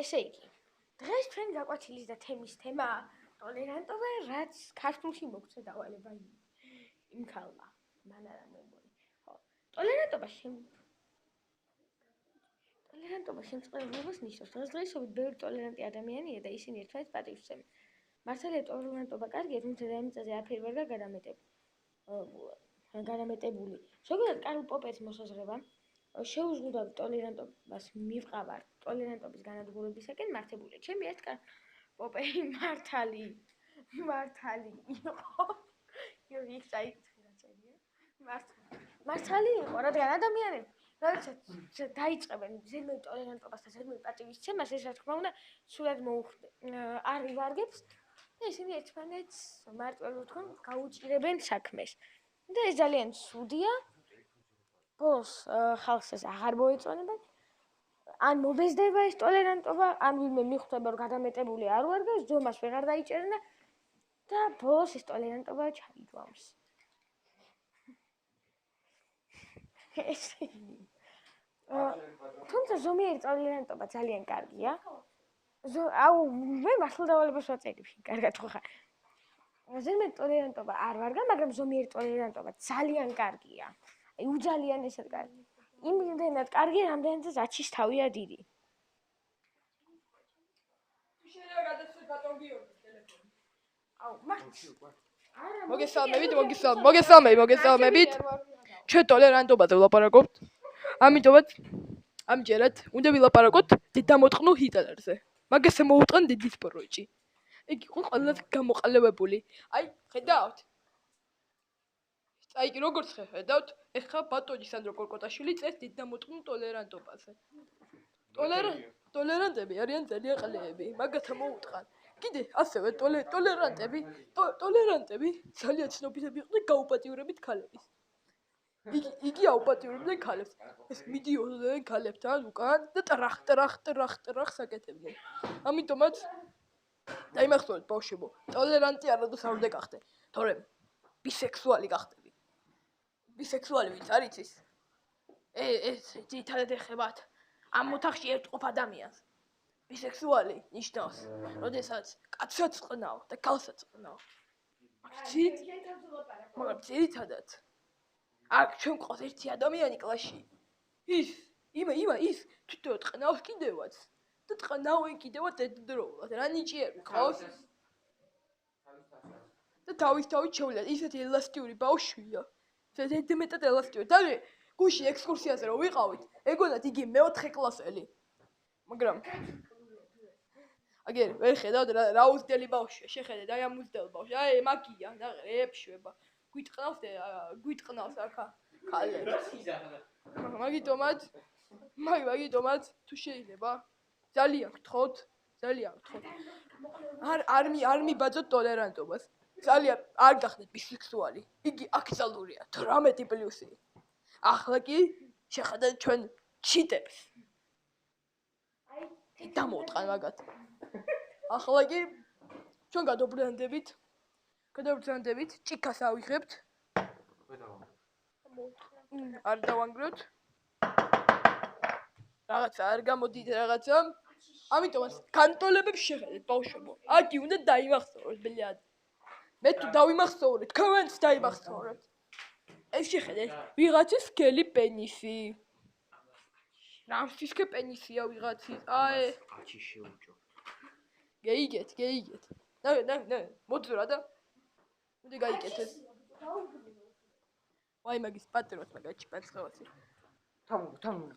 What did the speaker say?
ესე იგი, დღეს ჩვენ გაკვეთილის და თემის თემა ტოლერანტობა, რაც ქართულში მოგვცე დავალება იმ ქალმა. მან არა მეგონი. ხო, ტოლერანტობა შემწყნარებლობას ნიშნავს. დღესდღეობით ბევრი ტოლერანტი ადამიანია და ისინი ერთმანეთს პატივს სცემენ. მართალია ტოლერანტობა კარგია, თუმცა დამიწაზე არაფერი ვერ გადამეტებული. ზოგადად კარლ პოპერის მოსაზრება შეუზღუდავ ტოლერანტობას მივყავარ ტოლერანტობის განადგურებისაკენ მართებული. ჩემი ერთ კარლ პოპერი მართალი იყო. იქ წაიწერია. მართალი იყო, რადგან ადამიანები როდესაც დაიწყებენ ზედმეტ ტოლერანტობასთან ზედმეტ პატივისცემას, ეს რა თქმა უნდა სულად არ ივარგებს და ისინი ერთმანეთს მარტივად ვთქვი, გაუჭირებენ საქმეს. და ეს ძალიან ცუდია. ბოლოს ხალხს ეს აღარ მოეწონება. ან მობეზდება ეს ტოლერანტობა, ან ვინმე მიხვდება რომ გადამეტებული არ უარგებს, ძომას ვეღარ დაიჭერნა და ბოლოს ეს ტოლერანტობა ჩაიგვამს. თუმცა ზომიერი ტოლერანტობა ძალიან კარგია. მე მართლა დავალებას ვაწერებში, კარგად ხო ხარ? ზემეთ ტოლერანტობა არ ვარგა, მაგრამ ზომიერი ტოლერანტობა ძალიან კარგია. აი უძალიანესად კარგი. იმდენად კარგი, რამდენადაც აჩის თავია დიდი. მოგესალმებით. ჩვენ ტოლერანტობაზე ვლაპარაკობთ. ამიტომაც ამჯერად უნდა ვილაპარაკოთ დედამოტყნულ ჰიტლერზე. მაგასე მოუტყენ დიდის პროჭი. იქ იყო ყველაზე გამოყალიბებული. აი, ხედავთ? აი, როგორც ხედავთ, ეხლა ბატონი სანდრო კოკოტაშვილი წერს დედამოტყნულ ტოლერანტობაზე. ტოლერანტები არიან ძალიან ყლეები, მაგათა მოუტყან. კიდე ასევე ტოლერანტები ძალიან ცნობილები იყვნენ გაუპატიურებით ქალების. იგი აუპატიურებდნენ ქალებს. ეს მიდიოდნენ ქალებთან უკან და ტრახ საკეთებდნენ. ამიტომაც დაიმახსოვრეთ ბავშვებო, ტოლერანტი არადოს არ უნდა გახდე, თორემ ბისექსუალი გახდები. ბისექსუალი ვინც არის ის? ეს ძირითადად ეხებათ ამ ოთახში ერთყოფ ადამიანს. ბისექსუალი ნიშნავს, როდესაც კაცსაც ყნავ და ქალსაც ყნავ. მაგრამ ძირითადად აქ ჩვენ ყავს ერთი ადამიანი კლასში. ის თვითონ ყნავს კიდევაც და ყნავენ კიდევაც ერთდროულად. რა ნიჭიერი ყავს? და თავით შეუძლია ისეთი ელასტიური ბავშვია. ზედმეტად ელასტიური. და გუში ექსკურსიაზე რომ ვიყავით, ეგონათ იგი მეოთხე კლასელი. მაგრამ აგერ ვერ ხედავთ რა უძდელი ბავშვია, შეხედეთ აი ამ უძდელ ბავშვს. აი მაგია, ეფშვება. გვიტყნავს აქა ქალებს. მაგიტომაც თუ შეიძლება ძალიან გთხოვთ. არ მიბაძოთ ტოლერანტობას. ძალიან არ გახდეთ ბისექსუალი. იგი აკრძალულია 18+. ახლა კი შეხედეთ ჩვენ ჩიტებს. დამოუტყან მაგათ. ახლა კი ჩვენ გადავბრანდებით, ჭიქას ავიღებთ. არ დავანგროთ. რაღაცა არ გამოდით რაღაცა. ამიტომაც განტოლებებს შეხედეთ ბავშვებო. აგი უნდა დაიმახსოვროთ ბლად. მე თუ დავიმახსოვრეთ, თქვენც დაიმახსოვრეთ. ეს შეხედეთ, ვიღაცის სქელი პენისი. რამსისკე პენისია ვიღაცის. აი, კაცი შეუჭო. გეიგეთ. მოძრა და უნდა გაიკეთეთ. ვაი მაგის პატრონს მაგაჩი პანცხევასი. თამუ.